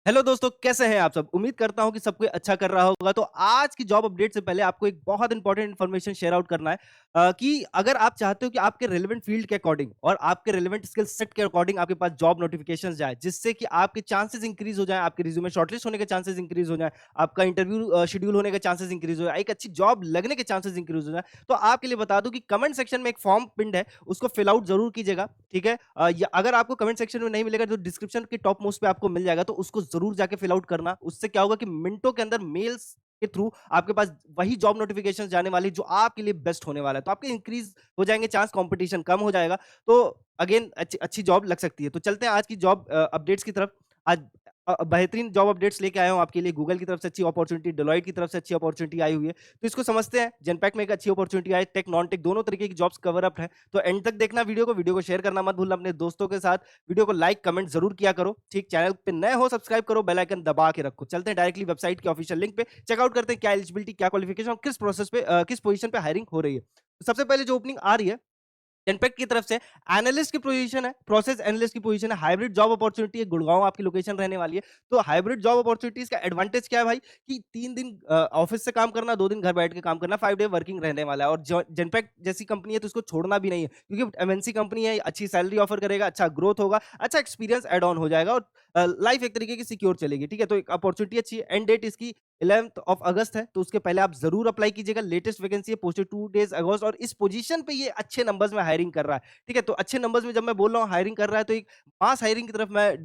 Hello दोस्तों, कैसे हैं आप सब? उम्मीद करता हूं कि सब कोई अच्छा कर रहा होगा। तो आज की जॉब अपडेट से पहले आपको एक बहुत इंपॉर्टेंट इन्फॉर्मेशन शेयर आउट करना है कि अगर आप चाहते हो कि आपके रिलेवेंट फील्ड के अकॉर्डिंग और आपके रिलेवेंट स्किल सेट के अकॉर्डिंग आपके पास जॉब नोटिफिकेशंस जाए, जिससे कि आपके चांसेस इंक्रीज हो जाए, आपके रिज्यूमे शॉर्टलिस्ट होने के चांसेस इंक्रीज हो जाए, आपका इंटरव्यू शेड्यूल होने के चांसेस इंक्रीज हो जाए, एक अच्छी जॉब लगने के चांसेस इंक्रीज हो जाए, तो आपके लिए बता दूं कि कमेंट सेक्शन में एक फॉर्म पिंड है, उसको फिल आउट जरूर कीजिएगा। ठीक है, या अगर आपको कमेंट सेक्शन में नहीं मिलेगा तो डिस्क्रिप्शन के टॉप मोस्ट पे आपको मिल जाएगा, तो उसको जरूर जाके फिल आउट करना। उससे क्या होगा कि मिनटों के अंदर मेल्स के थ्रू आपके पास वही जॉब नोटिफिकेशन जाने वाली जो आपके लिए बेस्ट होने वाला है, तो आपके इंक्रीज हो जाएंगे चांस, कंपटीशन कम हो जाएगा। तो अगेन अच्छी अच्छी जॉब लग सकती है। तो चलते हैं आज की जॉब अपडेट्स की तरफ। आज बेहतरीन जॉब अपडेट्स लेके आया हूं आपके लिए। गूगल की तरफ से अच्छी अपॉर्चुनिटी, डेलॉइट की तरफ से अच्छी अपॉर्चुनिटी आई हुई है, तो इसको समझते हैं। जेनपैक्ट में एक अच्छी अपॉर्चुनिटी आई, टेक नॉन टेक दोनों तरीके की जॉब्स कवर अप है। तो एंड तक देखना वीडियो को शेयर करना मत भूलना अपने दोस्तों के साथ। वीडियो को लाइक कमेंट जरूर किया करो। ठीक, चैनल पे नए हो सब्सक्राइब करो, बेल आइकन दबा के रखो। चलते हैं डायरेक्टली वेबसाइट के ऑफिशियल लिंक पे, चेकआउट करते हैं क्या एलिजिबिलिटी, क्या क्वालिफिकेशन और किस प्रोसेस पे किस पोजीशन पे हायरिंग हो रही है। तो सबसे पहले जो ओपनिंग आ रही है जेनपेक्ट की तरफ से, एनालिस्ट की पोजीशन है, प्रोसेस एनालिस्ट की पोजीशन है, हाइब्रिड जॉब अपॉर्चुनिटी है, गुड़गांव आपकी लोकेशन रहने वाली है। तो हाइब्रिड जॉब अपॉर्चुनिटीज का एडवांटेज क्या है भाई, कि 3 दिन ऑफिस से काम करना, 2 दिन घर बैठ के काम करना, 5 डे वर्किंग रहने वाला है। और जेनपेक्ट जैसी कंपनी है तो इसको छोड़ना भी नहीं है, क्योंकि एमएनसी कंपनी है, अच्छी सैलरी ऑफर करेगा, अच्छा ग्रोथ होगा, अच्छा एक्सपीरियंस एड ऑन हो जाएगा और लाइफ एक तरीके की सिक्योर चलेगी। ठीक है, तो एक अपॉर्चुनिटी अच्छी है। एंड डेट इसकी 11 अगस्त है, तो उसके पहले आप जरूर अप्लाई कीजिएगा। लेटेस्ट वैकेंसी है, पोस्टेड 2 डेज अगस्त, और इस पोजीशन पे ये अच्छे नंबर्स में हायरिंग कर रहा है। ठीक है, तो अच्छे नंबर्स में जब मैं बोल रहा हूँ हायरिंग कर रहा है, तो एक मास हायरिंग की तरफ मैं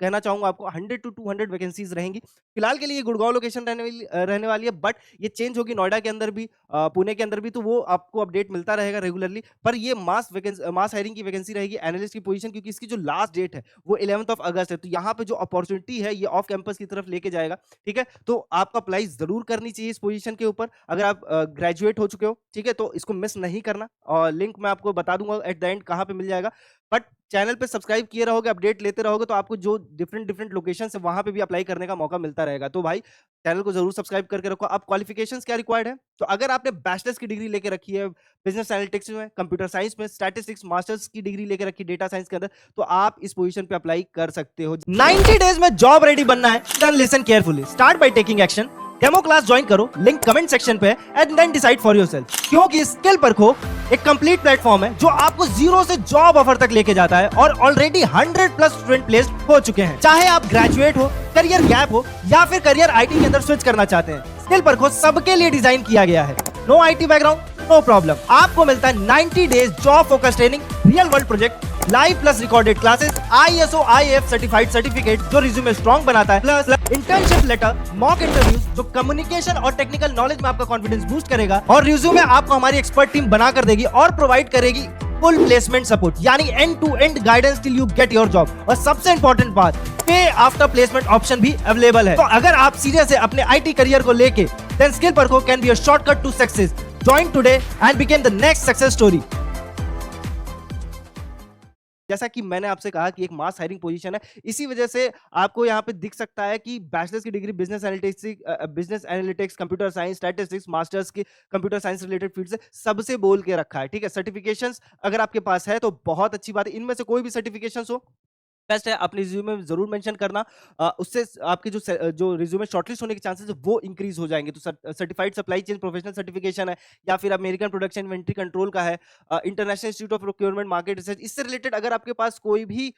कहना चाहूंगा आपको। 100 to 200 वैकेंसीज रहेंगी। फिलहाल के लिए ये गुड़गांव लोकेशन रहने वाली है, बट ये चेंज होगी नोएडा के अंदर भी, पुणे के अंदर भी, तो वो आपको अपडेट मिलता रहेगा रेगुलरली। पर ये मास हायरिंग की वैकेंसी रहेगी, एनालिस्ट की पोजीशन, क्योंकि इसकी जो लास्ट डेट है वो 11 अगस्त है। तो यहाँ पे जो अपॉर्चुनिटी है ये ऑफ कैंपस की तरफ लेके जाएगा। ठीक है, तो आपको अप्लाई जरूर करनी चाहिए इस पोजीशन के ऊपर, अगर आप ग्रेजुएट हो चुके हो। ठीक है, तो इसको मिस नहीं करना, और लिंक मैं आपको बता दूंगा एट द एंड कहां पे मिल जाएगा। बट चैनल पे सब्सक्राइब किए रहोगे, अपडेट लेते रहोगे, तो आपको जो डिफरेंट डिफरेंट लोकेशन है वहां पे भी अप्लाई करने का मौका मिलता रहेगा। तो भाई चैनल को जरूर सब्सक्राइब करके रखो। अब क्वालिफिकेशंस क्या रिक्वायर्ड है, तो अगर आपने बैचलर्स की डिग्री लेके रखी है बिजनेस एनालिटिक्स में, कंप्यूटर साइंस में, स्टैटिस्टिक्स, मास्टर्स की डिग्री लेके रखी डेटा साइंस के अंदर, तो आप इस पोजीशन पे अप्लाई कर सकते हो। 90 डेज में जॉब रेडी बनना है, then listen carefully, start by taking action. Demo class join करो, लिंक कमेंट सेक्शन पे है, and then decide for yourself. क्योंकि स्किल परखो एक कंप्लीट प्लेटफॉर्म है जो आपको जीरो से जॉब ऑफर तक लेके जाता है, और ऑलरेडी 100+ स्टूडेंट प्लेस्ड हो चुके हैं। चाहे आप ग्रेजुएट हो, करियर गैप हो, या फिर करियर आईटी के अंदर स्विच करना चाहते हैं, स्किल परखो सबके लिए डिजाइन किया गया है। No IT background, no problem, आपको मिलता है 90 days job focus training, real world project, live plus recorded classes, ISO IAF certified certificate जो रिज्यूमे स्ट्रॉन्ग बनाता है, plus internship letter, mock interviews जो कम्युनिकेशन और टेक्निकल नॉलेज में आपका कॉन्फिडेंस बूस्ट करेगा, और रिज्यूमे आपको हमारी एक्सपर्ट टीम बना कर देगी और प्रोवाइड करेगी फुल प्लेसमेंट सपोर्ट, यानी end to end guidance till you get your job. और सबसे इंपॉर्टेंट बात, पे आफ्टर प्लेसमेंट ऑप्शन भी अवेलेबल है। तो अगर आप सीरियस है अपने आईटी करियर को लेके, देन स्किल परखो can be a shortcut to success. Join today and become the next success story. जैसा कि मैंने आपसे कहा कि एक मास हायरिंग पोजीशन है, इसी वजह से आपको यहाँ पे दिख सकता है कि बैचलर्स की degree business analytics, computer science, statistics, masters की कंप्यूटर साइंस रिलेटेड फील्ड से सबसे बोल के रखा है। ठीक है, सर्टिफिकेशंस अगर आपके पास है तो बहुत अच्छी बात है। इनमें से कोई भी सर्टिफिकेशंस हो बेस्ट है, अपने रिज्यूमे में जरूर मेंशन करना। उससे आपके जो रिज्यूमे शॉर्टलिस्ट होने के चांसेस है वो इंक्रीज हो जाएंगे। तो certified supply chain professional certification है, या फिर अमेरिकन प्रोडक्शन इन्वेंट्री कंट्रोल का है, international institute of procurement market research, इससे रिलेटेड अगर आपके पास कोई भी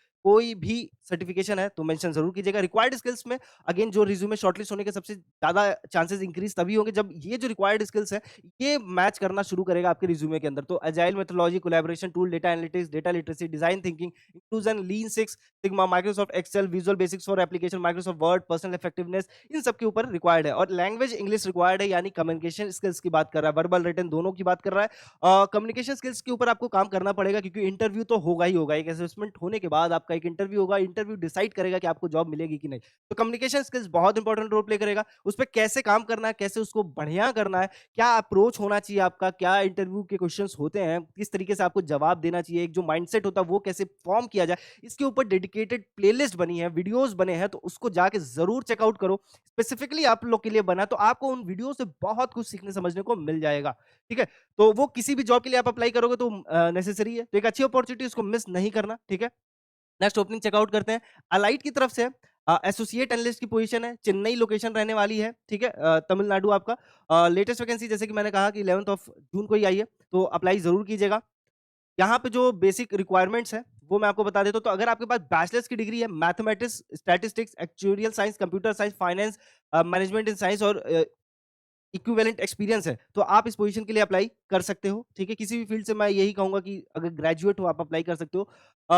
सर्टिफिकेशन है तो मेंशन जरूर कीजिएगा। रिक्वायर्ड स्किल्स में अगेन जो रिज्यूमे शॉर्टलिस्ट होने के सबसे ज्यादा चांसेस इंक्रीज तभी होंगे जब ये जो रिक्वायर्ड स्किल्स है ये मैच करना शुरू करेगा आपके रिज्यूमे के अंदर। तो agile methodology, collaboration tool, data analytics, data literacy, design thinking, inclusion, lean six sigma, Microsoft Excel, visual basics for application, Microsoft Word, personal effectiveness, इन सब के ऊपर रिक्वायर्ड है। और लैंग्वेज इंग्लिश रिक्वायर्ड है, यानी कम्युनिकेशन स्किल्स की बात कर रहा है, वर्बल रिटन दोनों की बात कर रहा है। कम्युनिकेशन स्किल्स के ऊपर आपको काम करना पड़ेगा, क्योंकि इंटरव्यू तो होगा ही होगा। एक असेसमेंट होने के बाद आपका एक इंटरव्यू होगा, इंटरव्यू डिसाइड करेगा कि आपको जॉब मिलेगी कि नहीं। तो कम्युनिकेशन स्किल्स बहुत इंपॉर्टेंट रोल प्ले करेगा। उस पर कैसे काम करना है, कैसे उसको बढ़िया करना है, क्या अप्रोच होना चाहिए आपका, क्या इंटरव्यू के क्वेश्चंस होते हैं, किस तरीके से आपको जवाब देना चाहिए, एक जो माइंडसेट होता है वो कैसे फॉर्म किया जाए, इसके ऊपर डेडिकेटेड प्लेलिस्ट बनी है, वीडियोस बने हैं, तो उसको जाके जरूर चेकआउट करो। स्पेसिफिकली आप लोग के लिए बना, तो आपको उन वीडियो से बहुत कुछ सीखने समझने को मिल जाएगा। ठीक है, तो वो किसी भी जॉब के लिए आप अप्लाई करोगे तो नेसेसरी है। तो एक अच्छी अपॉर्चुनिटी, उसको मिस नहीं करना। ठीक है, नेक्स्ट ओपनिंग चेकआउट करते हैं। अलाइट की तरफ से एसोसिएट एनालिस्ट की पोजीशन है, चेन्नई लोकेशन रहने वाली है, ठीक है? तमिलनाडु आपका। लेटेस्ट वैकेंसी जैसे कि मैंने कहा कि 11th ऑफ जून को ही आई है, तो अप्लाई ज़रूर कीजिएगा। यहाँ पे जो बेसिक रिक्वायरमेंट्स हैं, वो मैं आपको बता देता हूँ। तो अगर आपके पास बैचलर्स की डिग्री है, mathematics, statistics, actuarial science, computer science, finance, management in science और इक्विवेलेंट एक्सपीरियंस है, तो आप इस पोजीशन के लिए अप्लाई कर सकते हो, ठीक है? किसी भी फील्ड से मैं यही कहूँगा कि अगर ग्रेजुएट हो, आप अप्लाई कर सकते हो।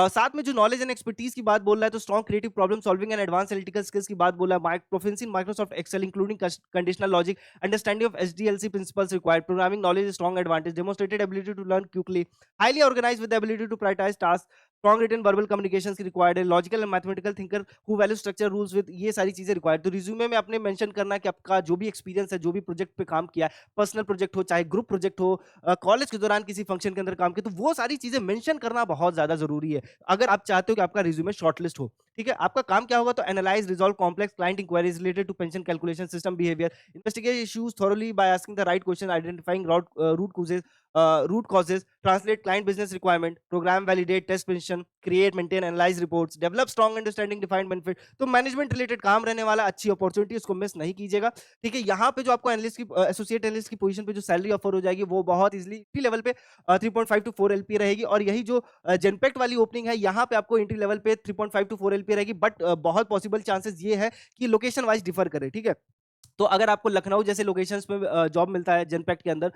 साथ में जो नॉलेज एंड एक्सपर्टीज़ की बात बोल रहा है, तो strong creative problem solving and advance analytical skills की बात बोल रहा है। Proficiency in Microsoft Excel including conditional logic, understanding of SDLC principles required, programming knowledge is strong advantage, demonstrated ability to learn quickly, highly organised with the ability to prioritise task, strong written verbal communications की required है, logical and mathematical thinker who value structure rules with, ये सारी चीजें required. तो resume में आपने mention करना है कि आपका जो भी एक्सपीरियंस है, जो भी प्रोजेक्ट पे काम किया है, पर्सनल प्रोजेक्ट हो चाहे ग्रुप प्रोजेक्ट हो, कॉलेज के दौरान किसी फंक्शन के अंदर काम किया, तो वो सारी चीजें मेंशन करना बहुत ज्यादा जरूरी है अगर आप चाहते हो कि आपका रिज्यूमे शॉर्टलिस्ट हो। ठीक है, आपका काम क्या होगा? तो analyse resolve complex client inquiries related to pension calculation system behaviour, investigate issues thoroughly by asking the right question, identifying root causes, translate client business requirement, program validate test pension, create maintain analyse reports, develop strong understanding defined benefit. तो management related काम रहने वाला, अच्छी opportunity, उसको miss नहीं कीजिएगा। ठीक है, यहाँ पे जो आपको एनालिस्ट की एसोसिएट एनालिस्ट की पोजीशन पे जो सैलरी ऑफर हो जाएगी, वो बहुत इजीली एंट्री लेवल पे 3.5 टू 4 एलपीए रहेगी। और यही जो जेनपेक्ट वाली ओपनिंग है, यहाँ पे आपको एंट्री लेवल पे 3.5 टू 4 एलपीए रहेगी। बट बहुत पॉसिबल चांसेस ये है कि लोकेशन वाइज डिफर करे। ठीक है, तो अगर आपको लखनऊ जैसे लोकेशंस पे जॉब मिलता है जनपैक्ट के अंदर,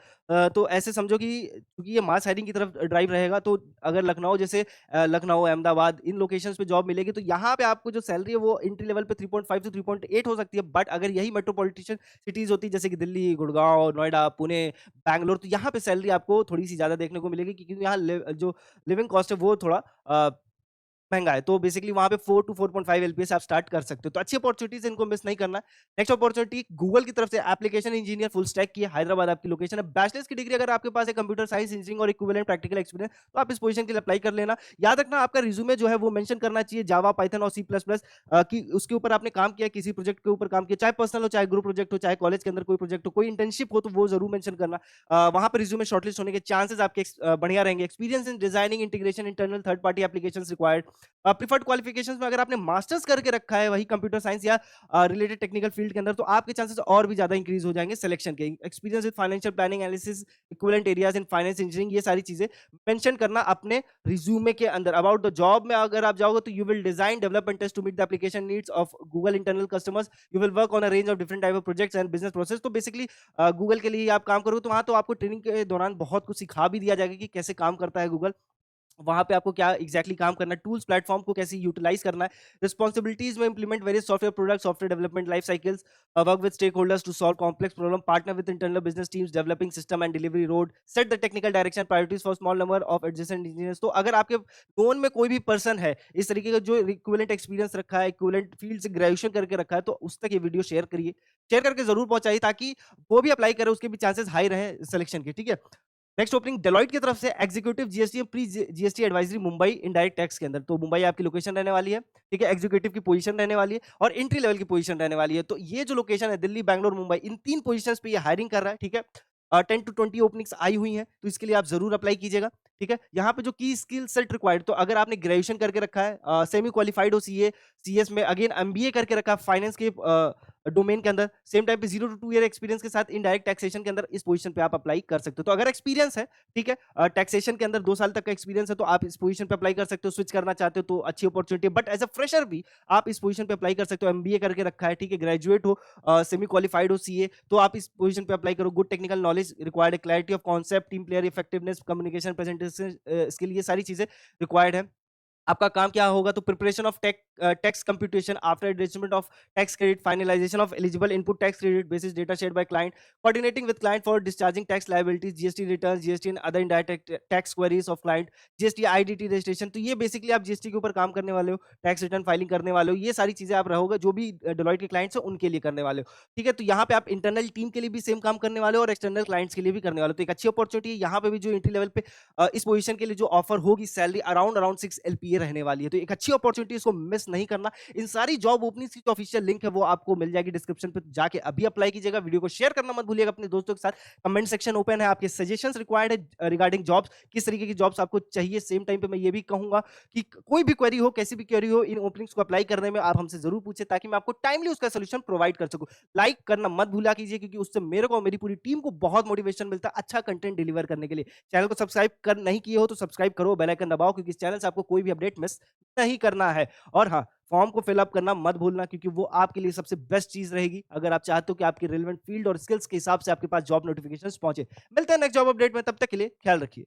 तो ऐसे समझो कि क्योंकि ये मास हायरिंग की तरफ ड्राइव रहेगा, तो अगर लखनऊ जैसे लखनऊ, अहमदाबाद, इन लोकेशंस पे जॉब मिलेगी, तो यहाँ पे आपको जो सैलरी है वो एंट्री लेवल पे 3.5 से 3.8 हो सकती है। बट अगर यही मेट्रोपॉलिटन सिटीज होती जैसे कि दिल्ली, गुड़गांव, नोएडा, पुणे, बैंगलोर, तो यहाँ पे सैलरी आपको थोड़ी सी ज्यादा देखने को मिलेगी, क्योंकि यहाँ जो लिविंग कॉस्ट है वो थोड़ा महँगा है। तो बेसिकली वहाँ पे 4 टू 4.5 एलपीए से आप स्टार्ट कर सकते हो। तो अच्छी अपॉर्च्युनिटीज़ इनको मिस नहीं करना है। नेक्स्ट अपॉर्च्युनिटी गूगल की तरफ से एप्लीकेशन इंजीनियर फुल स्टैक की है, हैदराबाद आपकी लोकेशन है। बैचलर्स की डिग्री अगर आपके पास है कंप्यूटर साइंस इंजीनियरिंग और इक्विवेलेंट प्रैक्टिकल एक्सपीरियंस, तो आप इस पोजीशन के लिए अप्लाई कर लेना। याद रखना आपका रिज्यूमे जो है वो मेंशन करना चाहिए जावा, पाइथन और सी प्लस प्लस कि उसके ऊपर आपने काम किया, किसी प्रोजेक्ट के ऊपर काम किया, चाहे पर्सनल हो, चाहे ग्रुप प्रोजेक्ट हो, चाहे कॉलेज के अंदर कोई प्रोजेक्ट हो, कोई इंटर्नशिप हो, तो वो ज़रूर मेंशन करना। वहाँ पे रिज्यूमे शॉर्टलिस्ट होने के चांसेस आपके बढ़िया रहेंगे। Experience in designing, integration, internal third party applications required. Preferred qualifications में अगर आपने मास्टर्स करके रखा है वही कंप्यूटर साइंस या रिलेटेड टेक्निकल फील्ड के अंदर, तो आपके चांसेस और भी ज्यादा इंक्रीज हो जाएंगे सिलेक्शन के। Experience with financial planning, analysis, equivalent areas in finance engineering, ये सारी चीजें मेंशन करना अपने रिज्यूमे के अंदर। अबाउट द जॉब में अगर आप जाओगे तो you will design, develop and test to meet the application needs of Google internal customers, you will work on a range of different type of projects and business process. तो basically Google के लिए आप काम करोगे, तो वहां तो आपको ट्रेनिंग के दौरान बहुत कुछ सिखा भी दिया जाएगा कि कैसे काम करता है गूगल, वहाँ पे आपको क्या एग्जैक्टली काम करना है, टूल्स प्लेटफॉर्म को कैसे यूटिलाइज करना है, रिस्पॉन्सिबिलिटीज में implement various software product, software development life cycles, work with stakeholders to solve complex problem, partner with internal business teams, developing system and delivery road, set the technical direction, priorities for small number of adjacent engineers. तो अगर आपके known में कोई भी person है इस तरीके का जो इक्विवेलेंट एक्सपीरियंस रखा है, इक्विवेलेंट फील्ड से ग्रेजुएशन करके रखा है, तो उस तक ये वीडियो शेयर करिए, शेयर करके जरूर पहुंचाइए, ताकि वो भी अप्लाई करे, उसके भी चांसेस हाई रहे सिलेक्शन के। ठीक है, नेक्स्ट ओपनिंग डेलॉइट की तरफ से executive GST pre GST advisory Mumbai indirect tax के अंदर। तो मुंबई आपकी लोकेशन रहने वाली है, ठीक है, एग्जीक्यूटिव की पोजीशन रहने वाली है और एंट्री लेवल की पोजीशन रहने वाली है। तो ये जो लोकेशन है दिल्ली, बैंगलोर, मुंबई, इन तीन पोजीशंस पे ये हायरिंग कर रहा है। ठीक है, 10 टू 20 ओपनिंग्स आई हुई हैं, तो इसके लिए आप जरूर अप्लाई कीजिएगा। ठीक है, यहाँ पे जो की स्किल सेट रिक्वायर्ड, तो अगर आपने ग्रेजुएशन करके रखा है, सेमी क्वालिफाइड हो सीए, सीएस में अगेन एमबीए करके रखा है फाइनेंस के डोमेन के अंदर, सेम टाइम पे 0 टू 2 ईयर एक्सपीरियंस के साथ इनडायरेक्ट टैक्सेशन के अंदर, इस पोजीशन पे आप अप्लाई कर सकते हो। तो अगर एक्सपीरियंस है, ठीक है, टैक्सेशन के अंदर 2 साल तक का एक्सपीरियंस है, तो आप इस पोजीशन पे अप्लाई कर सकते हो। स्विच करना चाहते हो तो अच्छी अपॉर्चुनिटी है, बट एज अ फ्रेशर भी आप इस पोजीशन पे अप्लाई कर सकते हो। एमबीए करके रखा है, ठीक है, ग्रेजुएट हो, सेमी क्वालिफाइड हो सीए, तो आप इस पोजीशन पे अप्लाई करो। गुड टेक्निकल नॉलेज रिक्वायर्ड है, clarity of concept, team player effectiveness, communication, presentation skill, ये सारी चीजें रिक्वायर्ड है। आपका काम क्या होगा? तो preparation of tax computation after adjustment of tax credit, finalisation of eligible input tax credit basis data share by client, coordinating with client for discharging tax liabilities, GST returns, GST and other indirect tax queries of client, GST IDT registration. तो ये basically आप GST के ऊपर काम करने वाले हो, tax return filing करने वाले हो, ये सारी चीजें आप रहोगे जो भी डेलॉइट के क्लाइंट्स हैं उनके लिए करने वाले हो। ठीक है, तो यहाँ पे आप इंटरनल टीम के लिए भी सेम काम करने वाले हो और एक्सटर्नल क्लाइंट्स के लिए भी करने वाले हो। तो एक अच्छी अपॉर्चुनिटी है। यहाँ पे भी जो एंट्री लेवल पे इस पोजीशन के लिए जो ऑफर होगी, सैलरी अराउंड 6 LPA ये रहने वाली है। तो एक अच्छी अपॉर्च्युनिटी इसको मिस नहीं करना। इन सारी जॉब ओपनिंग्स की जो ऑफिशियल लिंक है वो आपको मिल जाएगी डिस्क्रिप्शन पे, जाके अभी अप्लाई कीजिएगा। वीडियो को शेयर करना मत भूलिएगा अपने दोस्तों के साथ। कमेंट सेक्शन ओपन है, आपके सजेशंस रिक्वायर्ड है रिगार्डिंग जॉब्स, किस तरीके की जॉब्स आपको चाहिए। सेम टाइम पे मैं ये भी कहूँगा कि कोई भी क्वेरी हो, कैसी भी क्वेरी हो, इन ओपनिंग्स को अप्लाई करने में आप हमसे ज़रूर पूछें, ताकि मैं आपको टाइमली उसका सॉल्यूशन प्रोवाइड कर सकूँ। लाइक करना मत भूला कीजिए, क्योंकि उससे मेरे को और मेरी पूरी टीम को बहुत मोटिवेशन मिलता है अच्छा कंटेंट डिलीवर करने के लिए। चैनल को सब्सक्राइब कर नहीं किए हो तो सब्सक्राइब करो, बेल आइकन दबाओ, क्योंकि इस चैनल से आपको कोई भी अपडेट मिस नहीं करना है। और हाँ, फॉर्म को फिल अप करना मत भूलना, क्योंकि वो आपके लिए सबसे बेस्ट चीज़ रहेगी, अगर आप चाहते हो कि आपके रिलेवेंट फील्ड और स्किल्स के हिसाब से आपके पास जॉब नोटिफिकेशंस पहुंचे। मिलते हैं नेक्स्ट जॉब अपडेट में, तब तक के लिए ख्याल रखिए।